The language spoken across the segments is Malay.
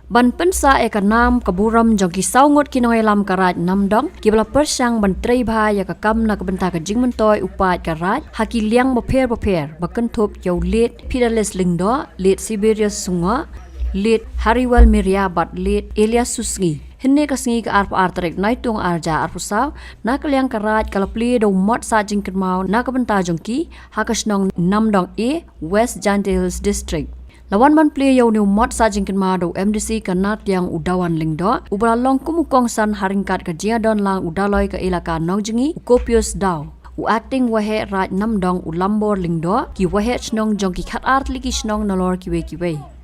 Ban pensa ekanam kaburam jongki saungot kinoi lam karaj namdong kibla persang bantrai bhaya ka kam na kabenta ka jingmentoi upat karaj haki liang baper bakentup jau lit pidales lingdo lit Siberius sunga lit Hariwal Miriabat lit Elias Susngi hinne kasngi ka arp artrek naitung arja arpusaw na kaliang karaj kalapli do mot sa jingkemau na kabenta jongki hakasnong namdong e West Jantils district. Lawan man play yaw ni mot sa jingkin mado MDC kanat yang udawan lingdo ubra long kumukong san haringkat ka jiadon lang udaloy ka ilaka nongjingi ukopius daw u acting wahe raj namdong ulambor lingdo ki wahe chnong jong ki khat art liki chnong nalor kiwe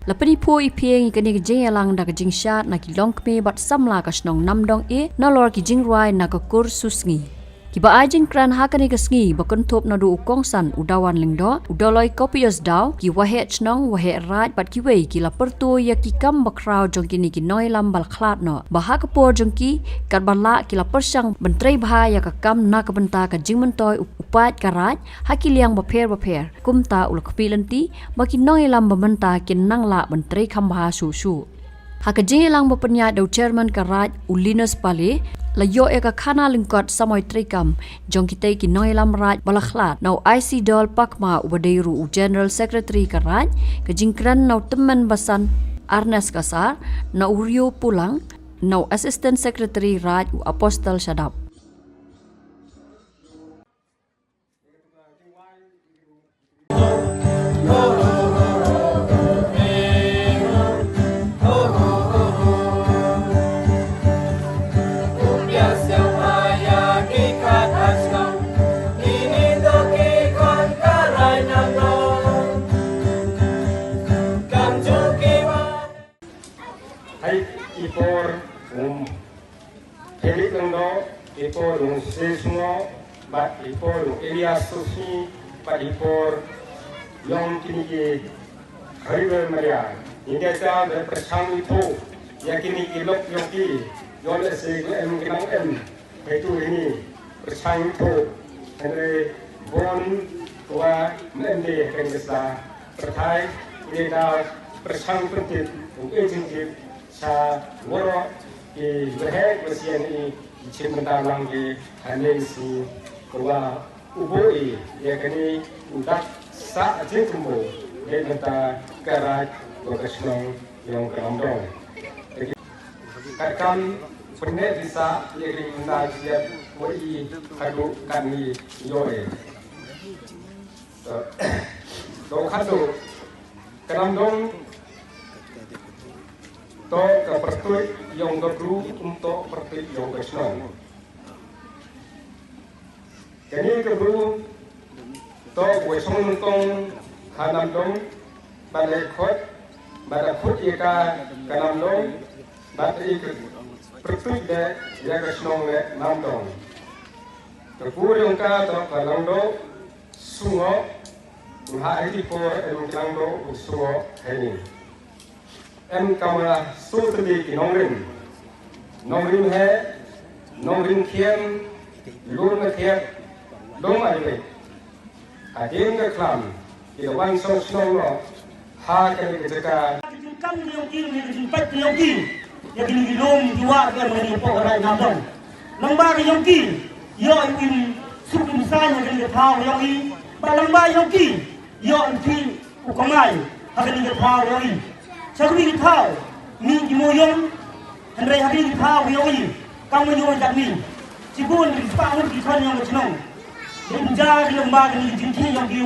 lapani po ipieng ikani ka jing lang da ka jing shat na ki long kme bat samla ka chnong namdong e nalor ki jing rwai na ka kur susngi Kiba ajin kran hakani kasngi bakentup na du ukongsan udawan lingdo udaloi kopios daw ki wahe chnong wahe raj bat kiwei ki la pertu ya ki kam bakrau jongki ni ki noi lam bal khlat no bahak por jongki kat bala ki la persang bentrai bha ya ka kam na ka benta ka jingmentoi upat karaj haki liang baper kumta ulakpi lenti baki noi lam bamenta kin nang la bentrai khambha su Hakaji lang bapanya daw chairman karaj Ulinus Pale layo eka khana lingkot samoy trikam jong kitay kinoy lam raj balakhlat naw IC dol pakma ubadeiru general secretary karaj kajingkran naw teman basan Arnes Kasar naw Rio Pulang naw assistant secretary raj Apostle Shadap Ipor semua, bat ipor Elias Susngi, bat ipor Yom kini Hariwal Maria. Hingga saya berpersang itu, yakini ilok yoki, yon esek kenang itu ini persang itu, henry bon tua mende kengesa pertai ini dah persang pentit, ujung sa woro di berhek bersian ini. Cinta langgi hanya si keluar uboi ya kini udah sa jengkemo dia minta keraj lokasnong yang kerandong. Kadang pernah bisa ya kini minta siap boi kado kami yoe. Do kado kerandong to kepertuit yang gabru untuk pertuit yang kesnong. Kini gabru to wesong mentong hanamdong balai khut ika kanamdong batri pertuit de ya kesnong le namdong. Terpur yang ka to kalangdo sungo hari por elangdo sungo ini. Em kamera sutri ki nongrim hai nongrim khiam lur na khiam dong ai ading ka klam ki wan song song lo ha ka ni ka kam yang ki ni pat yang ki ya ki lom dua ka ni po rai na dong nang ba yang ki yo im sukum sa ni ka thao yang ki ba lang ba yang ki yo ki ukamai ha ka ni thao yang ki Sakri thao ni moyong henry habis thao yoi kamu yo jak ni sibun pa un ki khan yang chnong benja di lembaga ni jinthi yang ki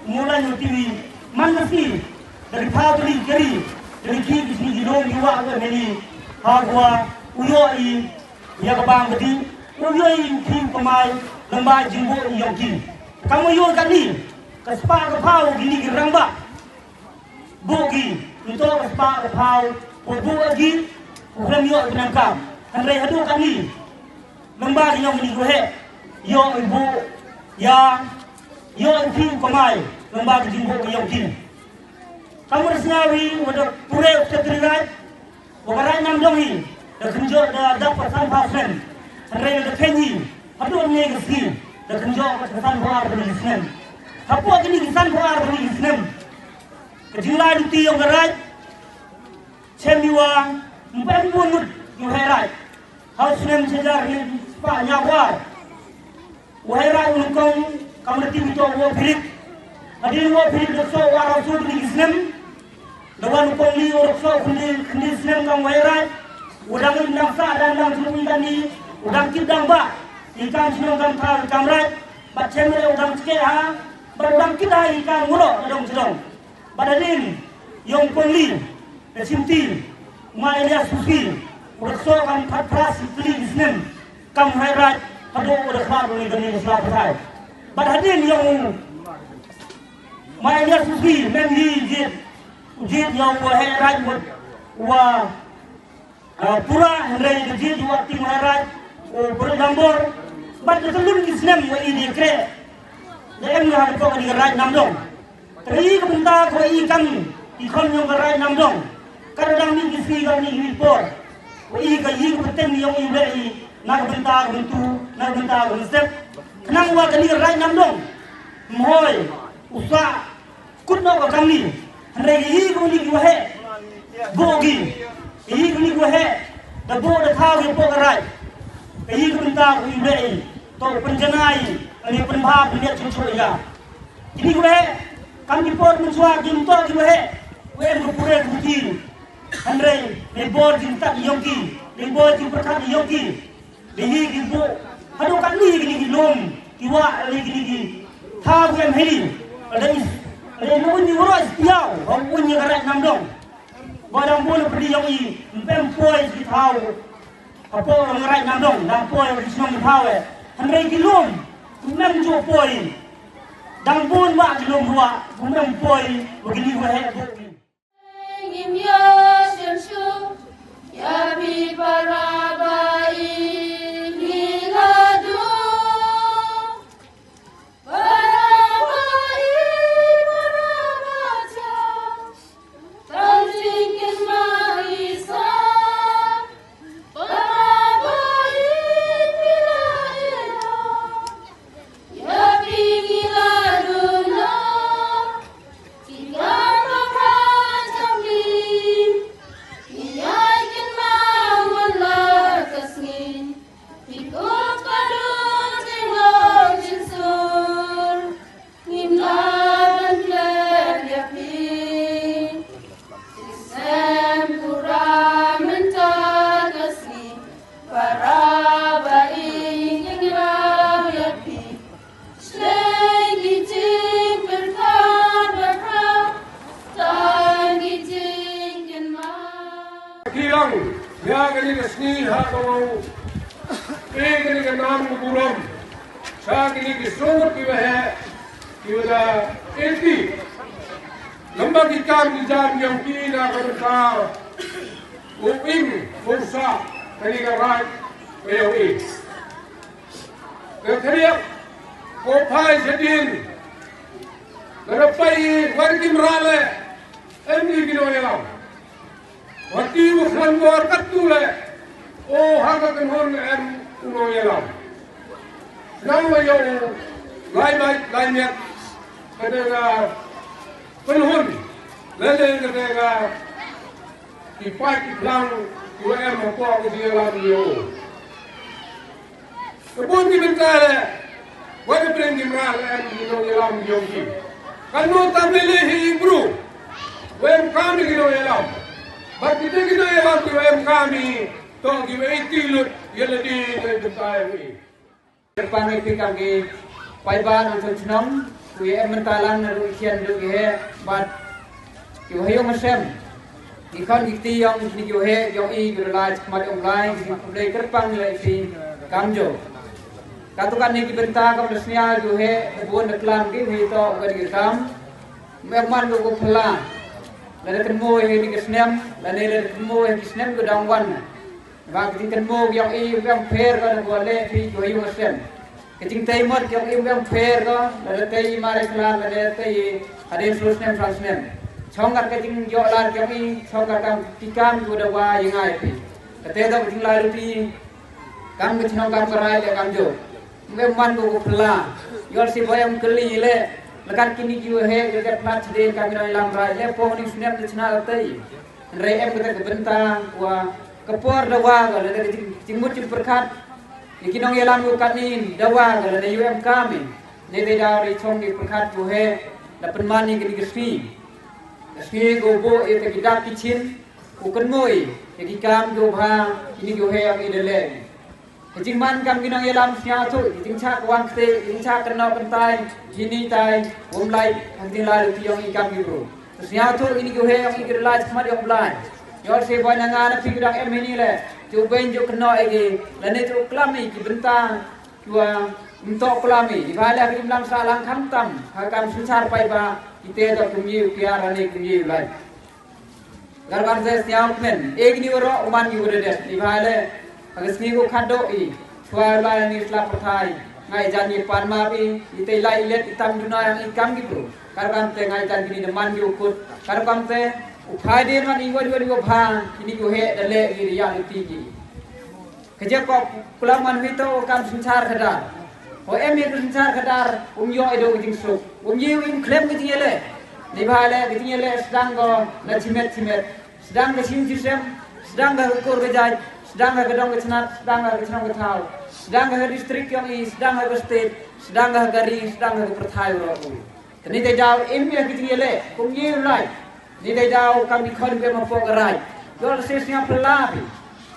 mulai yo tiwi mandasi dari thao tu keri dari ki ni long yuwa ga ni ha gwa uyoi ya ka bang gadi uyoi ki pamai lembaga jimbo yang ki kamu yo jak ni ka spa ka phao gini ki rangba bogi untuk sepak kepau, ubu lagi, ukram yo penangkap. Henry hadu kami, lembar yang meniguhe, yo ibu, yang yo ibu kamai, lembar jimbo yang kin. Kamu resnawi, wadah pure setrirai, wakarai namdongi, dah kenjok dah dapat sampah sen. Henry dah kenyi, hadu ni kesini, dah kenjok kesan buar beri sen. Apa kini kesan buar beri sen? Kejilai duti yang gerai Chemiwa mpem bunut yu herai hal sunem sejar ni pa nyawar herai unkong kamati bito wo phirik adin wo phirik dokso waro sud ni isnem dawan kong li orokso kundi isnem kang herai udang indang sa dan dang sunu indani udang kidang ba ikan sunu kang thar kamrai bat chemre udang ske ha badang kita ikan mulo dong sedong badadin yong kong li simti Maelia sufi urso kan patras itli isnem kam hairat hado udah kharu ni gani islam sai badadin yong Maelia sufi mengi jit yang wa hairat wa pura hendai jit wa tim hairat o berdambor bad telun isnem wa ini kre dem na ko ni rai namdong tri kepunta ko ikan ikon yang rai namdong kadang ni kisi kau ni hipor, woi kayi kutem yang ibai nak bentar bentu, nak bentar bensep, kenang wa kani rai namdong, mohoi, usah, kutno kau kami, hendak kayi kau ni kuahe, bogi, kayi kau ni kuahe, dah bo dah kau yang pok rai, kayi kau bentar ibai, to penjenai, ani penbab niat cucu ya, ini kuahe, kami pok mencuak jumpa kuahe, kuahe berpura kucing. Andre lebor jinta yongki lebor jin perkat yongki dehi gibo hadu kan ni gini lom kiwa gini tha bukan heli ada no ni waras piau hong punya garat namdong barang pun perdi yongi pem poi di thau apa ngarai namdong dang poi di senong thau andre gilom mem jo poi dang pun ba gilom ruwa mem poi begini wa he Ya bi parabai hiladu parabai parabaca tanjingin maisa parabai pilaela ya bi hiladu na tiga Ya kini kesni hakau, kini ke naam kuburam, sah kini kisur kiwa hai, kiwa eti, lamba kikam kijam yang kina kerja, uim fursa kini kerai meyawi, kerja kopai sedin, lepai wargi merale, ini kini orang. Waktu bukan luar katule, oh harga kenhorn uno yelam. Sekarang yang lainnya ketika kenhorn, lain ketika dipakai pelang UM apa dia yelam yo. Kebun di bentare, wajib pergi merah uno yelam yo ki. Kalau tak milih bro, UM kami kino yelam. Bagi kita kita yang UM kami, tong kita itilut yang lebih bertayang. Terpanai kami paiban untuk senam, UM mentalan ruikian duke, bat yuhayu masam. Ikan ikti yang yuhe yang i berlaj mat online, mulai terpang lagi kamjo. Katukan ni dibentang kamu resmial yuhe buat neklam di itu bagi kam, memang lugu pelan. Lalu kenmo yang di kesnem, lalu kenmo yang di kesnem ke dangwan. Bagi kenmo yang yang fair kan boleh di juayu masem. Keting taimot yang yang fair kan, lalu tay mari kelar lalu tay ada solusinya transnem. Chongkat keting jolar yang chongkat kan tikam sudah wah yang ai. Ketika keting lalu di kam keting kam kerai le kam jo. Memang lugu pelan. Yol si bayam keli le. Lekat kini juga he dekat plat sedih kami dalam ram raja pohon ini sudah tercina letai. Rei kita ke bentang wa kepor dawa kalau ada cimut berkat ikinong yelam ukat ni dawa kalau ada UM kami ni dah dari cong di berkat buhe dapat mani ke digespi gobo itu kita kicin ukan moi jadi kam go bha ini go he yang idele kecing man kam kinong yelam sia tu kecing cak wang te kecing cak kena pentai jini tai umlai hangting lai tiong ikam gitu sia tu ini go he yang idele cuma dia umlai yor se boy nangana figura em ini le tu benjo kena ege lane tu klami ki bentang tua untuk klami di bala ki lam salang khamtam hakam susar pai ba ite to kumyi piara ne kumyi lai garban se siam men ek ni ro uman ki ure de di bala agas ni ko khado i tua la ni sla perthai ngai jan ni pan ma bi ite lai let itam duna yang ikam ki bro garban te ngai jan ni man ki ukut garban te upai dia man iwa bang ini ko he dale gi yang tinggi kerja kok pulaman hito kam suncar kadar ho em ye suncar kadar yo edo jing sok ye win klem gi yele ni bale gi yele sedang go na cimet sedang ga sim sistem sedang ga ukur gejaj sedang ga gedong genat sedang ga cenong getau sedang ga distrik yang i sedang ga state sedang ga gari sedang ga perthai ro ni te jaw em ye gi yele ye lai ni dai dau kam di khon be ma po garai dol se sia pelabi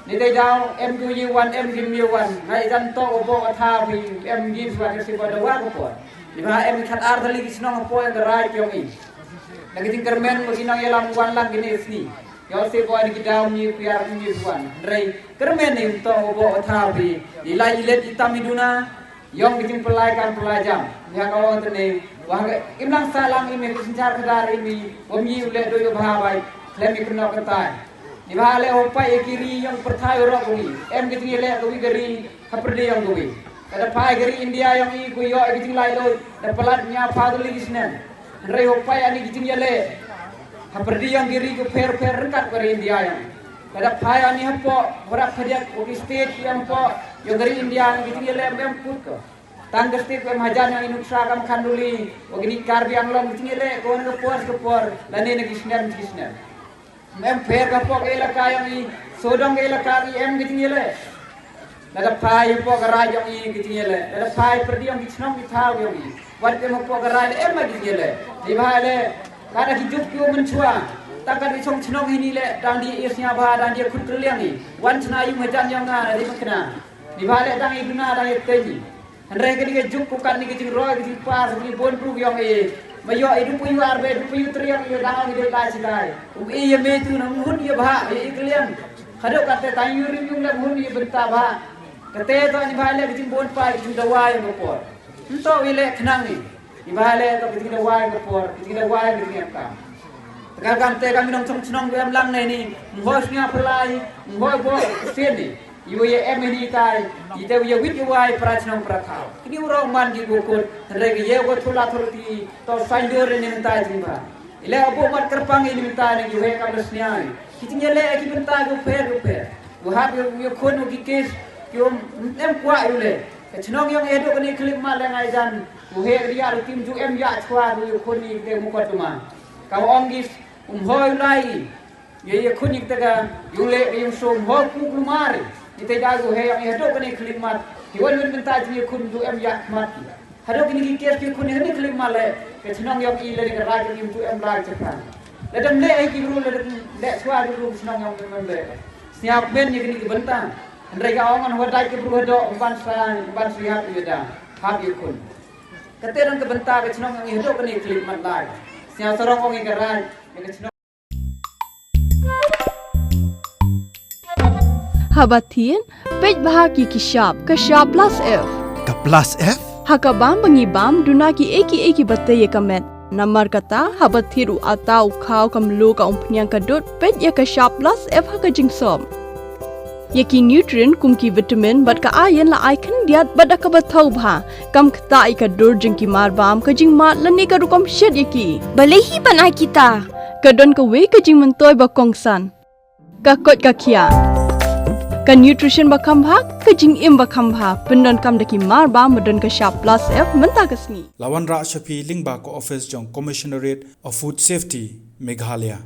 ni dai dau em gu yi wan em gim yi wan ngai jan to obo atha bi em gi swa ke se boda wa ko ni ba em khat ar thali ki snong po garai kyong i lagi ting kermen mo sinong yelam wan lang gini sni yo se boy ni dau ni piar ni wan rei kermen ni to obo atha bi di lai let itamiduna yong giting pelai jam ya kalau tene wah imlang salang ini sencar kedar ini wamyi ule doyo bahabai klemi kena ketai di bahale opai kiri yang perthai ro koi em giting le koi gari haprde yang koi ada pai gari India yang i koi yo giting lai lo da pelat nya paduli gisnen rei opai ani giting le haprde yang giri ko fer rekat gari India yang ada pai ani hapo ora khadiak oki state yang po yo gari India giting le mem put ko tangga stik pem hajan yang inuksa kam kanduli ogini karbi anglom tingile kon ke por lane ne gisner mem fer ka pok elaka yang i sodong elaka i em gitingile lada pai pok garaj yang i gitingile lada pai perdi yang gisnom ki thau yang i wat ke pok garaj em gitingile di bale kada ki jup ki menchua takkan di song chnong ini le dang di isnya ba dang dia khut kliang ni wan chna yu hajan yang na di makna di bale dang i guna dang teji Andai ketika juk kukan ni kecil roy kecil pas ni bon prug yang mayo itu puyu arbe itu puyu teriak yang dah ni dah sidai iya me tu nang hun ia bah iya kalian kado kata tayur yung lam hun ia berta bah kata tu ni bale kecil bon pa kecil dawai ngopor ento ile kenang ni bale tu kecil dawai ngopor kecil dawai ni apa tegar kante kami nong cong gam lang ni ngosnya pelai ngobo sini ibu ye emini tai ite ye wit ye wai prachnong prathau kini uro man gi gokut regi ye go thula thurti to saindur ni mentai jimba ile obo mat kerpang ini mentai ni we kam lesniai kitinye le ki mentai go per go hab ye khon gi kes ki em kwa yule chnong yang edo kani klip ma le ngai jan go he ria tim ju em ya chwa go khon ni de mukot ma ka ongis hoi lai ye khon ni taga yule yum som ho ku lumari ite dagu he yang hado kani klimat hiwan min minta ji kun du em yak mat hado kini kes ki kun ni klimat le ke chnong yang i le ga raj ni tu em raj chapran le dam le ai ki ru le swa ru chnong yang men le siap men ni kini bentang andai ga ongan hodai ke bru hado ban sihat yeda hab ye kun kate rang ke bentang ke chnong yang hado kani klimat lai siap sorong ong ga raj ke chnong Habatin, pej bahagi kishap plus F. Ka plus F? Hakabam bangibam duna ki eki batte ye kamet. Namar kata habathiru atau khau kamlu ka umpnyang kadut pej ye kishap plus F haka jingsom. Yaki nutrient kumki vitamin bat ka ayen la icon diat bat ka bathau bha kam kta ka dur jingki marbam ka jingmat lani ka rukom shed yaki. Balehi banai kita. Kadon ka we ka jing mentoy ba kongsan. Ka kot ka kia. Kan nutrition bakam bhag kajing im bakam bha pendon kam daki mar ba modon ka sharp plus F menta kasni Lawan Ra Shafi Lingba ko office jong Commissionerate of Food Safety Meghalaya